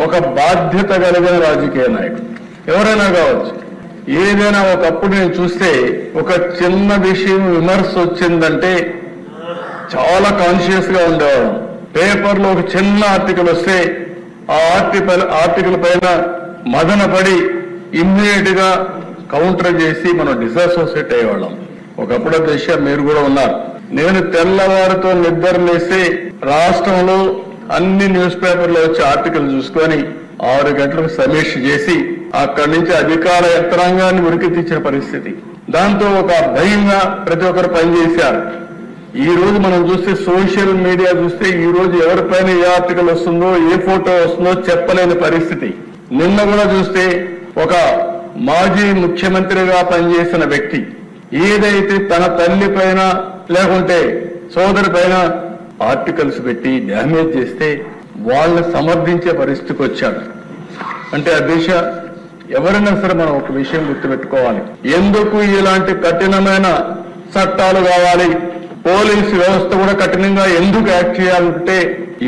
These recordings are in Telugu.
ఒక బాధ్యత కలిగిన రాజకీయ నాయకుడు ఎవరైనా కావచ్చు. ఏదైనా ఒకప్పుడు నేను చూస్తే ఒక చిన్న విషయం విమర్శ వచ్చిందంటే చాలా కాన్షియస్ గా ఉండేవాళ్ళం. పేపర్లో ఒక చిన్న ఆర్టికల్ వస్తే ఆ ఆర్టికల్ పైన మదన పడి ఇమ్మీడియట్ గా కౌంటర్ చేసి మనం డిసాసోసియేట్ అయ్యేవాళ్ళం. ఒకప్పుడు దశ మీరు కూడా ఉన్నారు. నేను తెల్లవారితో నిద్ర లేసి రాష్ట్రంలో అన్ని న్యూస్ పేపర్లో వచ్చే ఆర్టికల్ చూసుకొని 6 గంటలకు సమీక్ష చేసి అక్కడి నుంచి అధికార యంత్రాంగాన్ని ఉరికెత్తించిన పరిస్థితి. దాంతో ఒక భయంగా ప్రతి ఒక్కరు పనిచేశారు. ఈ రోజు మనం చూస్తే సోషల్ మీడియా చూస్తే ఈ రోజు ఎవరిపైన ఏ ఆర్టికల్ వస్తుందో ఏ ఫోటో వస్తుందో చెప్పలేని పరిస్థితి. నిన్న కూడా చూస్తే ఒక మాజీ ముఖ్యమంత్రిగా పనిచేసిన వ్యక్తి ఏదైతే తన తల్లి పైన లేకుంటే సోదరి పైన ఆర్టికల్స్ పెట్టి డ్యామేజ్ చేస్తే వాళ్ళని సమర్థించే పరిస్థితికి వచ్చాడు. అంటే ఆ దిశ ఎవరైనా సరే మనం ఒక విషయం గుర్తుపెట్టుకోవాలి. ఎందుకు ఇలాంటి కఠినమైన చట్టాలు కావాలి, పోలీసు వ్యవస్థ కూడా కఠినంగా ఎందుకు యాక్ట్ చేయాలంటే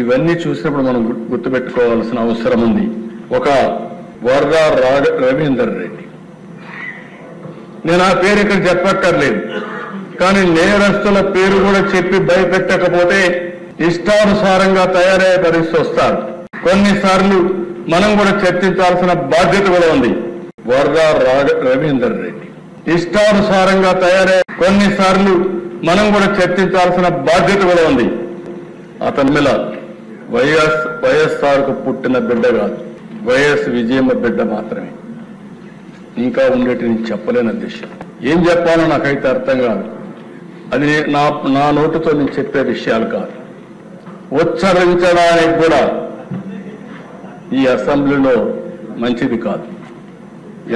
ఇవన్నీ చూసినప్పుడు మనం గుర్తుపెట్టుకోవాల్సిన అవసరం ఉంది. ఒక వర్రా రవీందర్ రెడ్డి, నేను ఆ పేరు ఇక్కడ చెప్పక్కర్లేదు, కానీ నేరస్తుల పేరు కూడా చెప్పి భయపెట్టకపోతే ఇష్టానుసారంగా తయారయ్యే పరిస్థితి వస్తారు. కొన్నిసార్లు మనం కూడా చర్చించాల్సిన బాధ్యత కూడా ఉంది. వర్రా రవీందర్ రెడ్డి ఇష్టానుసారంగా కొన్నిసార్లు మనం కూడా చర్చించాల్సిన బాధ్యత కూడా ఉంది. అతని మీద వైఎస్ఆర్కు పుట్టిన బిడ్డ కాదు, వైఎస్ విజయమ్మ బిడ్డ మాత్రమే. ఇంకా ఉండేటిని చెప్పలేని విషయం. ఏం చెప్పాలో నాకైతే అర్థం కాదు. అది నా నోటితో నేను చెప్పే విషయాలు కాదు. ఉచ్చరించడానికి కూడా ఈ అసెంబ్లీలో మంచిది కాదు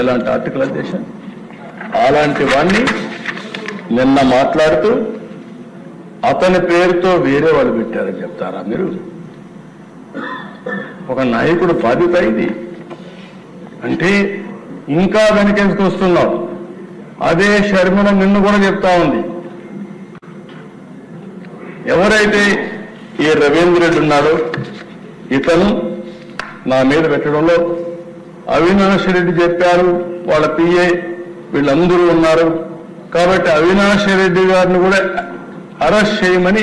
ఎలాంటి ఆర్టికల్ అధ్యక్ష. అలాంటి వాణ్ణి నిన్న మాట్లాడుతూ అతని పేరుతో వేరే వాళ్ళు పెట్టారని చెప్తారా మీరు? ఒక నాయకుడు బాధ్యత ఇది అంటే ఇంకా వెనకేసుకొస్తున్నావు. అదే షర్మిల నిన్ను కూడా చెప్తా ఉంది. ఎవరైతే ఈ రవీంద్ర రెడ్డి ఉన్నాడో ఇతను నా మీద పెట్టడంలో అవినాష్ రెడ్డి చెప్పారు, వాళ్ళ పిఏ వీళ్ళందరూ ఉన్నారు కాబట్టి అవినాష్ రెడ్డి గారిని కూడా అరెస్ట్ చేయమని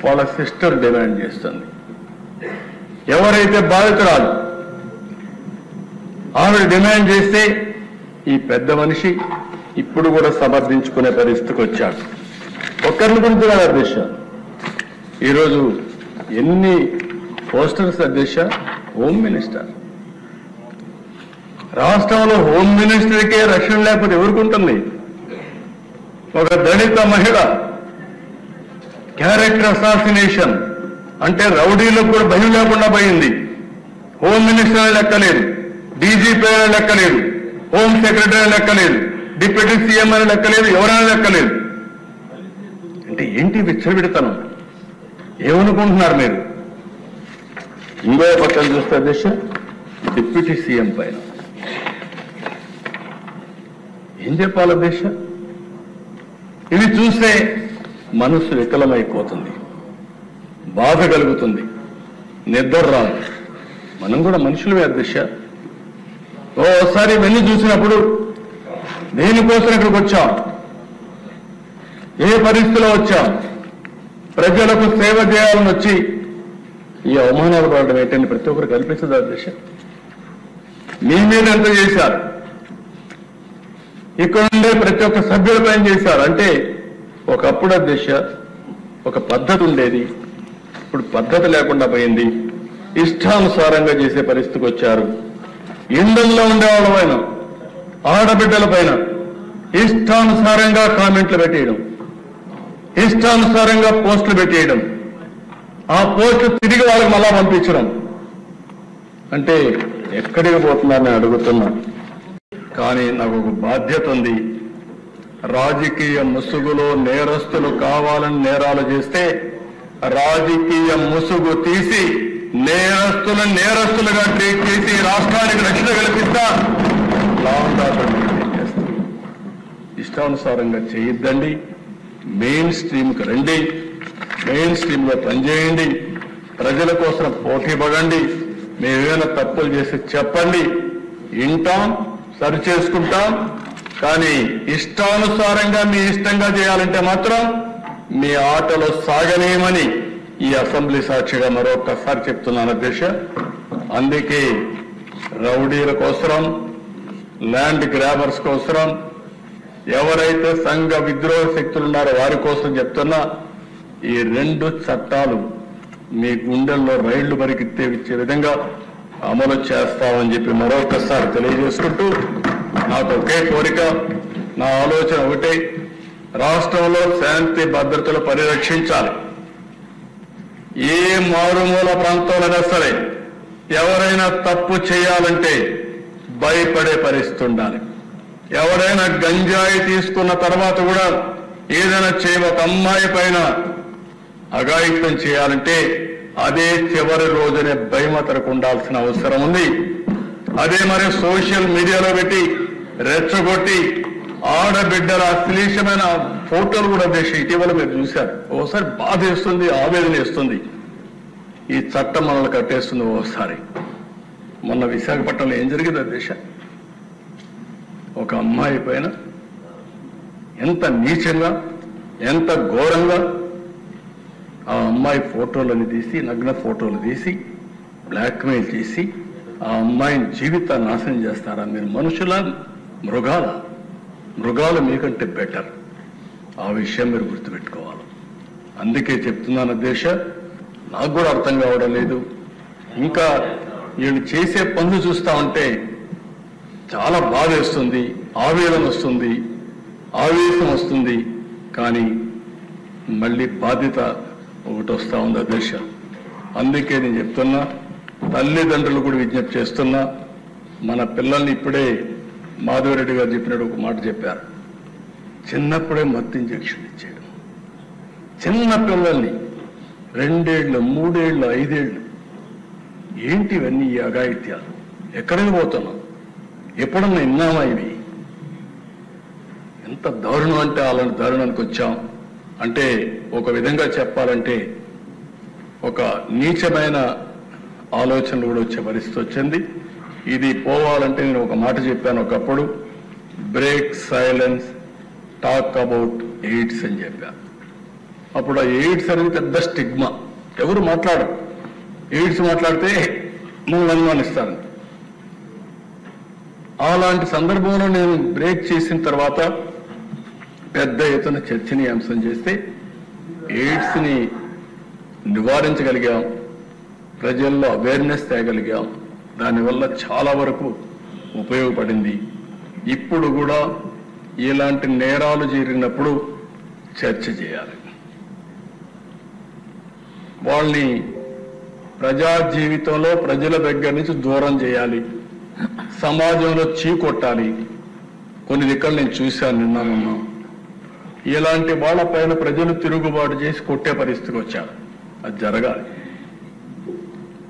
వాళ్ళ సిస్టర్ డిమాండ్ చేస్తుంది. ఎవరైతే బాధితురాలు ఆవిడ డిమాండ్ చేస్తే ఈ పెద్ద మనిషి ఇప్పుడు కూడా సమర్థించుకునే పరిస్థితికి వచ్చాడు. ఒక్కరిని గురించి కాదు అధ్యక్ష, ఈరోజు ఎన్ని పోస్టర్స్ అధ్యక్ష. హోమ్ మినిస్టర్, రాష్ట్రంలో హోమ్ మినిస్టర్కే రక్షణ లేకపోతే ఎవరికి ఉంటుంది? ఒక దళిత మహిళ క్యారెక్టర్ అసాసినేషన్ అంటే రౌడీలకు కూడా భయం లేకుండా పోయింది. హోమ్ మినిస్టర్ లెక్కలేదు, డీజీపీ లెక్కలేదు, హోమ్ సెక్రటరీ లెక్కలేదు, డిప్యూటీ సీఎం అని లెక్కలేదు, ఎవరైనా లెక్కలేదు. అంటే ఏంటి విచ్చలవిడతనం? ఏమనుకుంటున్నారు మీరు? ఇంకో పక్కన చూస్తే అధ్యక్ష డిప్యూటీ సీఎం పైన ఏం చెప్పాలి అధ్యక్ష? ఇవి చూస్తే మనసు వికలమైపోతుంది, బాధ కలుగుతుంది, నిద్ర రాదు. మనం కూడా మనుషులమే అధ్యక్ష. ఓసారి ఇవన్నీ చూసినప్పుడు దేనికోసం ఇక్కడికి వచ్చాం, ఏ పరిస్థితిలో వచ్చాం, ప్రజలకు సేవ చేయాలని వచ్చి ఈ అవమానాలు పడడం ఏంటని ప్రతి ఒక్కరు కల్పించదు అధ్యక్ష. మీ మీద ఎంత చేశారు, ఇక్కడ ఉండే ప్రతి ఒక్క సభ్యుల పైన చేశారు. అంటే ఒకప్పుడు అధ్యక్ష ఒక పద్ధతి ఉండేది, ఇప్పుడు పద్ధతి లేకుండా పోయింది. ఇష్టానుసారంగా చేసే పరిస్థితికి వచ్చారు. ఇంధంలో ఉండేవాళ్ళ పైన, ఆడబిడ్డల పైన ఇష్టానుసారంగా కామెంట్లు పెట్టేయడం, ఇష్టానుసారంగా పోస్టులు పెట్టేయడం, ఆ పోస్టులు తిరిగి వాళ్ళకి మళ్ళా పంపించడం. అంటే ఎక్కడికి పోతున్నారని అడుగుతున్నా. కానీ నాకు ఒక బాధ్యత ఉంది. రాజకీయ ముసుగులో నేరస్తులు కావాలని నేరాలు చేస్తే రాజకీయ ముసుగు తీసి నేరస్తులుగా ట్రీట్ చేసి రాష్ట్రానికి రక్షణ కల్పిస్తా. లా అండ్ ఆర్డర్ మెయింటైన్ చేస్తాం. ఇష్టానుసారంగా చేయొద్దండి. మెయిన్ స్ట్రీమ్కి రండి, మెయిన్ స్ట్రీమ్ లో పనిచేయండి, ప్రజల కోసం పోటీ పడండి. మేమేమైనా తప్పులు చేసి చెప్పండి, వింటాం, సరి చేసుకుంటాం. కానీ ఇష్టానుసారంగా మీ ఇష్టంగా చేయాలంటే మాత్రం మీ ఆటలో సాగనేమని ఈ అసెంబ్లీ సాక్షిగా మరొకసారి చెప్తున్నాను అధ్యక్ష. అందుకే రౌడీల కోసరం, ల్యాండ్ గ్రాబర్స్ కోసరం, ఎవరైతే సంఘ విద్రోహ శక్తులు ఉన్నారో వారి కోసం చెప్తున్నా, ఈ 2 చట్టాలు మీ గుండెల్లో రైళ్లు పరిగెత్తే విధంగా అమలు చేస్తామని చెప్పి మరొకసారి తెలియజేసుకుంటూ, నాకు ఒకే కోరిక, నా ఆలోచన ఒకటే, రాష్ట్రంలో శాంతి భద్రతలు పరిరక్షించాలి. ఏ మారుమూల ప్రాంతంలోనే సరే ఎవరైనా తప్పు చేయాలంటే భయపడే పరిస్థితి ఉండాలి. ఎవరైనా గంజాయి తీసుకున్న తర్వాత కూడా ఏదైనా ఒక అమ్మాయి పైన అఘాయిత్యం చేయాలంటే అదే చివరి రోజునే భయమతరకు ఉండాల్సిన అవసరం ఉంది. అదే మరి సోషల్ మీడియాలో పెట్టి రెచ్చగొట్టి ఆడబిడ్డల అశ్లీలమైన ఫోటోలు కూడా దేశం ఇటీవల మీరు చూశారు. ఓసారి బాధ వేస్తుంది, ఆవేదన వేస్తుంది. ఈ చట్టం మనల్ని కట్టేస్తుంది. ఓసారి మొన్న విశాఖపట్నంలో ఏం జరిగింది దేశ, ఒక అమ్మాయి పైన ఎంత నీచంగా, ఎంత ఘోరంగా ఆ అమ్మాయి ఫోటోలను తీసి, నగ్న ఫోటోలు తీసి బ్లాక్మెయిల్ చేసి ఆ అమ్మాయిని జీవితాన్ని నాశనం చేస్తారా? మీరు మనుషుల, మృగాలు మీకంటే బెటర్. ఆ విషయం మీరు గుర్తుపెట్టుకోవాలి. అందుకే చెప్తున్నాను అధ్యక్ష, నాకు కూడా అర్థం కావడం లేదు. ఇంకా వీళ్ళు చేసే పనులు చూస్తా ఉంటే చాలా బాధ వేస్తుంది, ఆవేదన వస్తుంది, ఆవేశం వస్తుంది. కానీ మళ్ళీ బాధ్యత ఒకటి వస్తూ ఉంది అధ్యక్ష. అందుకే నేను చెప్తున్నా, తల్లిదండ్రులు కూడా విజ్ఞప్తి చేస్తున్నా, మన పిల్లల్ని ఇప్పుడే మాధవరెడ్డి గారు చెప్పినట్టు ఒక మాట చెప్పారు, చిన్నప్పుడే మత్తు ఇంజెక్షన్ ఇచ్చేయడం. చిన్న పిల్లల్ని 2 ఏళ్ళు, 3 ఏళ్ళు, 5 ఏళ్ళు, ఏంటివన్నీ ఈ అఘాయిత్యాలు? ఎక్కడికి పోతున్నాం? ఎప్పుడన్నా విన్నామా ఇవి? ఎంత దారుణం అంటే అలాంటి దారుణానికి వచ్చాం. అంటే ఒక విధంగా చెప్పాలంటే ఒక నీచమైన ఆలోచనలు కూడా వచ్చే పరిస్థితి వచ్చింది. ఇది పోవాలంటే నేను ఒక మాట చెప్పాను ఒకప్పుడు, break silence, talk about AIDS అని చెప్పాను. అప్పుడు ఆ ఎయిడ్స్ అనేది పెద్ద స్టిగ్మా, ఎవరు మాట్లాడరు. ఎయిడ్స్ మాట్లాడితే మనల్ని అనుమానిస్తారు. అలాంటి సందర్భంలో నేను బ్రేక్ చేసిన తర్వాత పెద్ద ఎత్తున చర్చనీయాంశం చేస్తే ఎయిడ్స్ని నివారించగలిగాం, ప్రజల్లో అవేర్నెస్ తేగలిగాం. దానివల్ల చాలా వరకు ఉపయోగపడింది. ఇప్పుడు కూడా ఇలాంటి నేరాలు జరిగినప్పుడు చర్చ చేయాలి. వాళ్ళని ప్రజా జీవితంలో ప్రజల దగ్గర నుంచి దూరం చేయాలి, సమాజంలో చీకొట్టాలి. కొన్ని దిక్కలు నేను చూశాను, నిన్నానున్నా. ఇలాంటి వాళ్ళపైన ప్రజలు తిరుగుబాటు చేసి కొట్టే పరిస్థితికి వచ్చారు. అది జరగాలి.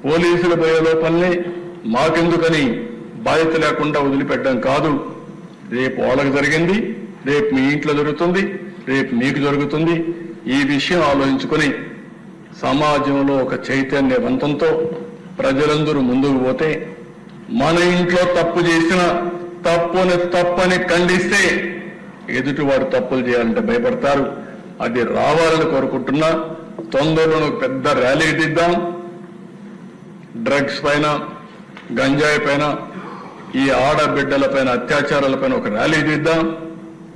పోలీసులు పోయే లోపలనే మాకెందుకని బాధ్యత లేకుండా వదిలిపెట్టడం కాదు. రేపు వాళ్ళకి జరిగింది, రేపు మీ ఇంట్లో జరుగుతుంది, రేపు మీకు జరుగుతుంది. ఈ విషయం ఆలోచించుకొని సమాజంలో ఒక చైతన్యవంతంతో ప్రజలందరూ ముందుకు పోతే, మన ఇంట్లో తప్పు చేసిన తప్పని ఖండిస్తే ఎదుటివాడు తప్పులు చేయాలంటే భయపడతారు. అది రావాలని కోరుకుంటున్నా. తొందరలో పెద్ద ర్యాలీ తీద్దాం. డ్రగ్స్ పైన, గంజాయి పైన, ఈ ఆడబిడ్డల పైన అత్యాచారాల పైన ఒక ర్యాలీ తీద్దాం.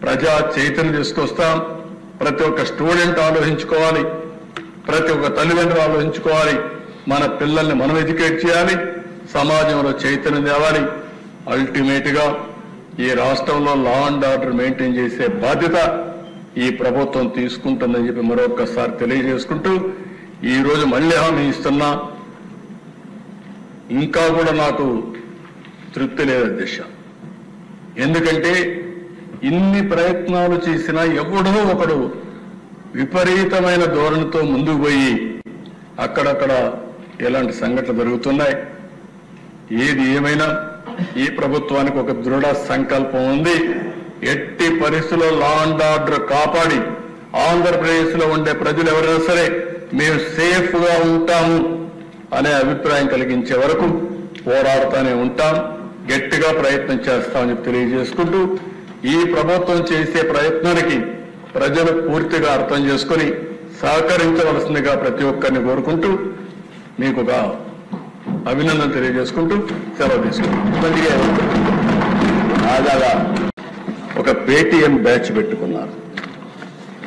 ప్రజా చైతన్యం తీసుకొస్తాం. ప్రతి ఒక్క స్టూడెంట్ ఆలోచించుకోవాలి, ప్రతి ఒక్క తల్లిదండ్రులు ఆలోచించుకోవాలి. మన పిల్లల్ని మనం ఎడ్యుకేట్ చేయాలి, సమాజంలో చైతన్యం తేవాలి. అల్టిమేట్ గా ఈ రాష్ట్రంలో లా అండ్ ఆర్డర్ మెయింటైన్ చేసే బాధ్యత ఈ ప్రభుత్వం తీసుకుంటుందని చెప్పి మరొకసారి తెలియజేసుకుంటూ, ఈ రోజు మళ్ళీ హామీ ఇస్తున్నా, ఇంకా కూడా నాకు తృప్తి లేదు అధ్యక్ష. ఎందుకంటే ఇన్ని ప్రయత్నాలు చేసినా ఎవడో ఒకడు విపరీతమైన ధోరణితో ముందుకు పోయి అక్కడక్కడ ఎలాంటి సంఘటనలు జరుగుతున్నాయి. ఏది ఏమైనా ఈ ప్రభుత్వానికి ఒక దృఢ సంకల్పం ఉంది. ఎట్టి పరిస్థితుల్లో లా అండ్ ఆర్డర్ కాపాడి ఆంధ్రప్రదేశ్ లో ఉండే ప్రజలు ఎవరైనా సరే మేము సేఫ్ గా ఉంటాము అనే అభిప్రాయం కలిగించే వరకు పోరాడుతూనే ఉంటాం, గట్టిగా ప్రయత్నం చేస్తామని తెలియజేసుకుంటూ ఈ ప్రభుత్వం చేసే ప్రయత్నానికి ప్రజలు పూర్తిగా అర్థం చేసుకుని సహకరించవలసిందిగా ప్రతి ఒక్కరిని కోరుకుంటూ మీకు ఒక అభినందన తెలియజేసుకుంటూ సెలవు తీసుకుంటాం. తాజాగా ఒక పేటీఎం బ్యాచ్ పెట్టుకున్నారు,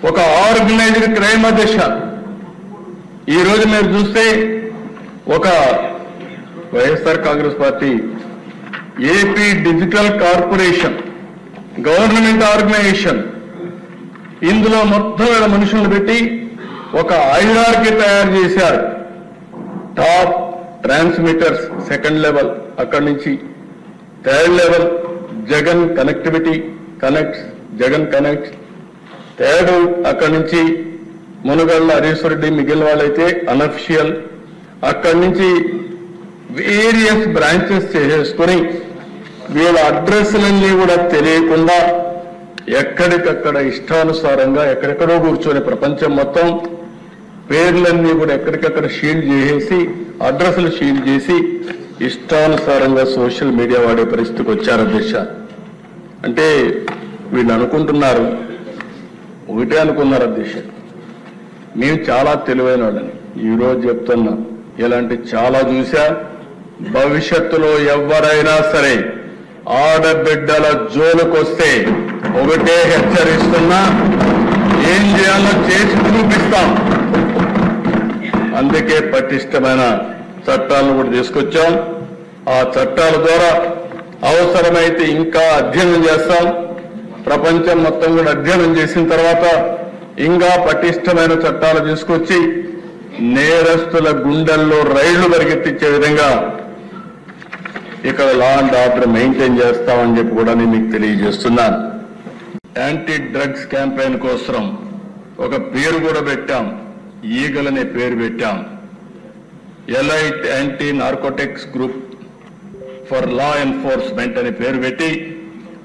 ఒక ఆర్గనైజ్డ్ క్రైమ్ దిశ. ఈ రోజు మీరు చూస్తే ఒక YSR Congress party AP digital corporation government organization, ఇందులో మొత్తం వేల మనుషులను పెట్టి ఒక ఐఆర్కి తయారు చేశారు. టాప్ ట్రాన్స్మిటర్స్ సెకండ్ లెవెల్, అక్కడి నుంచి third level Jagan connectivity connects, Jagan connects, third అక్కడి నుంచి మునుగళ్ళ హరీశ్వరెడ్డి, మిగిలిన వాళ్ళైతే అనఫిషియల్, అక్కడి నుంచి వేరియస్ బ్రాంచెస్ చేసేసుకుని వీళ్ళ అడ్రస్లన్నీ కూడా తెలియకుండా ఎక్కడికక్కడ ఇష్టానుసారంగా ఎక్కడెక్కడో కూర్చొని ప్రపంచం మొత్తం పేర్లన్నీ కూడా ఎక్కడికక్కడ షీల్డ్ చేసేసి, అడ్రస్లు షీల్డ్ చేసి ఇష్టానుసారంగా సోషల్ మీడియా వాడే పరిస్థితికి వచ్చారు అధ్యక్ష. అంటే వీళ్ళు అనుకుంటున్నారు, ఒకటే అనుకున్నారు అధ్యక్ష, మేము చాలా తెలివైన వాళ్ళని. ఈరోజు చెప్తున్నా, ఇలాంటి చాలా చూసా. భవిష్యత్తులో ఎవరైనా సరే ఆడబిడ్డల జోలుకొస్తే ఒకటే హెచ్చరిస్తున్నా, ఏం చేయాలో చేసి చూపిస్తాం. అందుకే పటిష్టమైన చట్టాలను కూడా తీసుకొచ్చాం. ఆ చట్టాల ద్వారా అవసరమైతే ఇంకా అధ్యయనం చేస్తాం. ప్రపంచం మొత్తం కూడా అధ్యయనం చేసిన తర్వాత ఇంకా పటిష్టమైన చట్టాలు తీసుకొచ్చి నేరస్తుల గుండెల్లో రైళ్లు పరిగెత్తించే విధంగా ఇక్కడ లా అండ్ ఆర్డర్ మెయింటైన్ చేస్తామని చెప్పి కూడా నేను మీకు తెలియజేస్తున్నాను. యాంటీ డ్రగ్స్ క్యాంపెయిన్ కోసం ఒక పేరు కూడా పెట్టాం, ఈగల్ అనే పేరు పెట్టాం. Elite anti narcotics group for law enforcement అనే పేరు పెట్టి,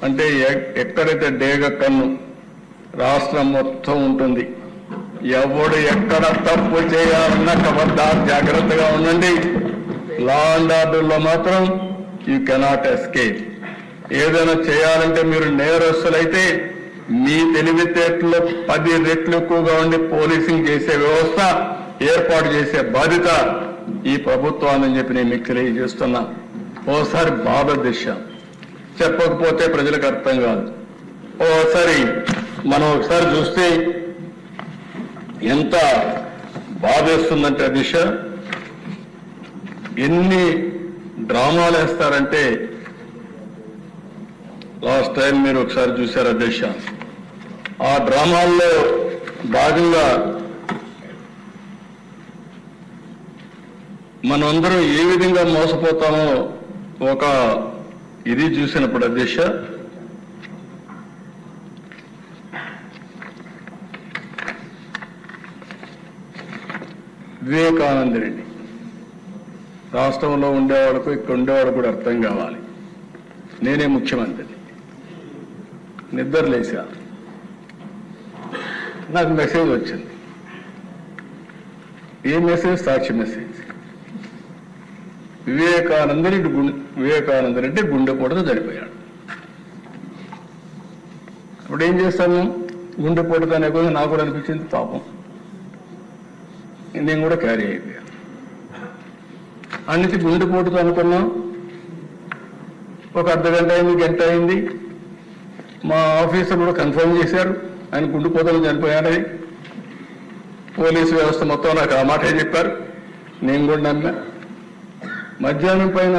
అంటే ఎక్కడైతే డేగ కన్ను రాష్ట్రం మొత్తం ఉంటుంది, ఎవడు ఎక్కడ తప్పు చేయాలన్నా ఖబర్దార్ జాగ్రత్తగా ఉండండి. లా అండ్ ఆర్డర్లో మాత్రం యూ కెనాట్ ఎస్కేప్. ఏదైనా చేయాలంటే మీరు నేరస్తులైతే మీ తెలివితేటలో 10 రెట్లు ఎక్కువగా ఉండి పోలీసింగ్ చేసే వ్యవస్థ ఏర్పాటు చేసే బాధ్యత ఈ ప్రభుత్వాన్ని చెప్పి నేను మీకు తెలియజేస్తున్నా. ఓసారి బాధ దిశ చెప్పకపోతే ప్రజలకు అర్థం కాదు. ఓసారి మనం ఒకసారి చూస్తే ఎంత బాధేస్తుందంటే దిశ, ఎన్ని డ్రామాలు వేస్తారంటే, లాస్ట్ టైం మీరు ఒకసారి చూశారు అధ్యక్ష, ఆ డ్రామాల్లో భాగంగా మనందరం ఏ విధంగా మోసపోతామో ఒక ఇది చూసినప్పుడు అధ్యక్ష, వివేకానంద రెడ్డి రాష్ట్రంలో ఉండేవాళ్ళకు ఇక్కడ ఉండేవాడు కూడా అర్థం కావాలి, నేనే ముఖ్యమంత్రి. నిద్ర లేచా, నాకు మెసేజ్ వచ్చింది. ఏ మెసేజ్? సాక్షి మెసేజ్. వివేకానంద రెడ్డి గుండెపోటుతో చనిపోయాడు. ఇప్పుడు ఏం చేస్తాను? గుండెపోటుతో అనే cosa నాకు కూడా అనిపించింది, పాపం నేను కూడా క్యారీ అయిపోయాను. అన్నిటి గుండెపోటుతో అనుకున్నాం. ఒక అర్ధగంట అయింది, గంట అయింది, మా ఆఫీసర్ కూడా కన్ఫర్మ్ చేశారు ఆయన గుండెపోటుతో చనిపోయాడని. పోలీసు వ్యవస్థ మొత్తం నాకు ఆ మాటే చెప్పారు, నేను కూడా నమ్మా. మధ్యాహ్నం పైన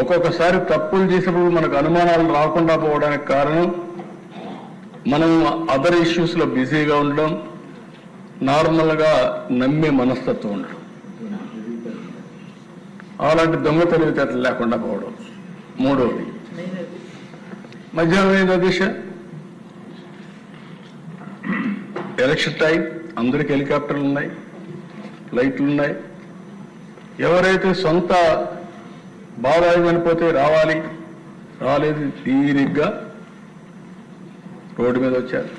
ఒక్కొక్కసారి తప్పులు చేసినప్పుడు మనకు అనుమానాలు రాకుండా పోవడానికి కారణం మనం అదర్ ఇష్యూస్లో బిజీగా ఉండడం, నార్మల్గా నమ్మే మనస్తత్వం ఉండడం, అలాంటి దొంగ తెలివితేటలు లేకుండా పోవడం. మూడవది, మధ్యాహ్నం ఏందో దిశ ఎలక్షన్ టైం, అందరికి హెలికాప్టర్లు ఉన్నాయి, ఫ్లైట్లు ఉన్నాయి. ఎవరైతే సొంత బాధాయి అనిపోతే రావాలి, రాలేదు, తీరిగ్గా రోడ్డు మీద వచ్చారు.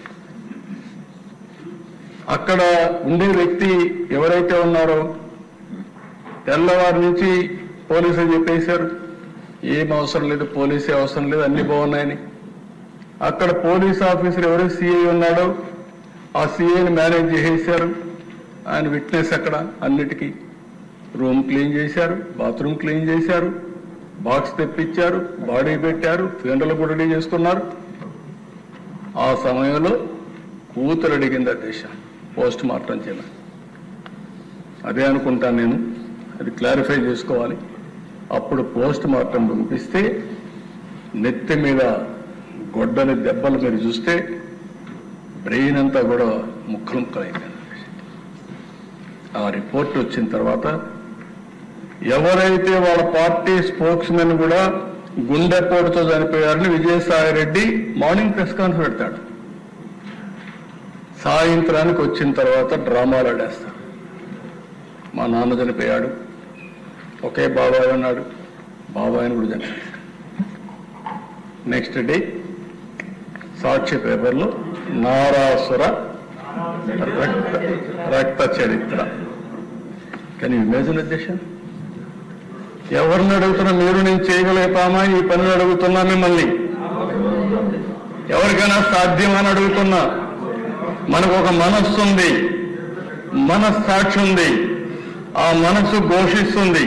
అక్కడ ఉండే వ్యక్తి ఎవరైతే ఉన్నారో తెల్లవారి నుంచి పోలీసులు చెప్పేశారు ఏం అవసరం లేదు, పోలీసే అవసరం లేదు, అన్ని బాగున్నాయని. అక్కడ పోలీస్ ఆఫీసర్ ఎవరు సిఐ ఉన్నాడో ఆ సిఐని మేనేజ్ చేసేశారు. ఆయన విట్నెస్ అక్కడ అన్నిటికీ. రూమ్ క్లీన్ చేశారు, బాత్రూమ్ క్లీన్ చేశారు, బాక్స్ తెప్పించారు, బాడీ పెట్టారు, ఫ్యూనరల్ కూడా రెడీ చేసుకున్నారు. ఆ సమయంలో కూతురు అడిగింది ఆ దేశ పోస్ట్ మార్టం చేయాలి. అదే అనుకుంటాను నేను, అది క్లారిఫై చేసుకోవాలి. అప్పుడు పోస్ట్ మార్టం పంపిస్తే నెత్తి మీద గొడ్డలి దెబ్బలు మీరు చూస్తే బ్రెయిన్ అంతా కూడా ముక్కలు ముక్కలైంది. ఆ రిపోర్ట్ వచ్చిన తర్వాత ఎవరైతే వాళ్ళ పార్టీ స్పోక్స్ మెన్ కూడా గుండెపోటుతో చనిపోయారని Vijayasai Reddy morning press conference పెడతాడు. సాయంత్రానికి వచ్చిన తర్వాత డ్రామాలు ఆడేస్తాడు. మా నాన్న చనిపోయాడు, ఒకే బాబాయ్ ఉన్నాడు, బాబాయ్ని కూడా చనిపోయాడు. నెక్స్ట్ డే సాక్షి పేపర్లో నారాసుర రక్త చరిత్ర. కానీ ఇమేజిన్ ఉద్దేశం ఎవరిని అడుగుతున్నా, మీరు నేను చేయగలుగుతామా ఈ పనులు అడుగుతున్నా మిమ్మల్ని. ఎవరికైనా సాధ్యమని అడుగుతున్నా. మనకు ఒక మనస్సు ఉంది, మనస్సాక్షి ఉంది, ఆ మనస్సు ఘోషిస్తుంది.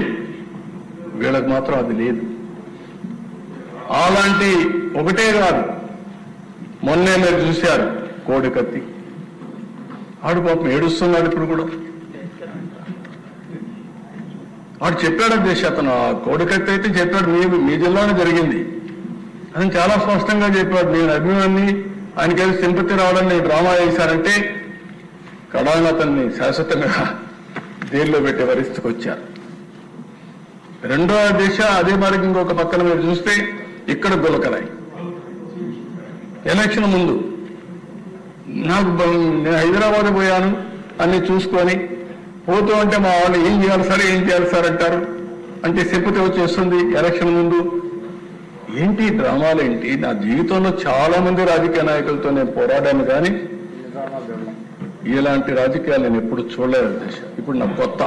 వీళ్ళకి మాత్రం అది లేదు. అలాంటి ఒకటే కాదు, మొన్నే మీరు చూశారు కోడికత్తి. ఆడు పాపం ఏడుస్తున్నాడు ఇప్పుడు కూడా. వాడు చెప్పాడు దేశ అతను ఆ కోడికత్తి అయితే చెప్పాడు, మీ జిల్లాలో జరిగింది అని చాలా స్పష్టంగా చెప్పాడు. నేను అభిమాన్ని, ఆయనకేదో సింపతి రావడం నేను డ్రామా చేశానంటే కడాన అతన్ని శాశ్వతంగా జైల్లో పెట్టే పరిస్థితికి వచ్చారు. రెండో దిశ అదే మరి ఇంకొక పక్కన మీరు చూస్తే ఇక్కడ గులకరాయి. ఎలక్షన్ ముందు నాకు నేను హైదరాబాద్ పోయాను అన్ని చూసుకొని పోతూ ఉంటే మా వాళ్ళు ఏం చేయాలి సార్ అంటారు. అంటే సింపతి వచ్చేస్తుంది ఎలక్షన్ ముందు. ఏంటి డ్రామాలు ఏంటి? నా జీవితంలో చాలా మంది రాజకీయ నాయకులతో నేను పోరాడాను, కానీ ఇలాంటి రాజకీయాలు నేను ఎప్పుడు చూడలేదు. ఇప్పుడు నాకు కొత్త.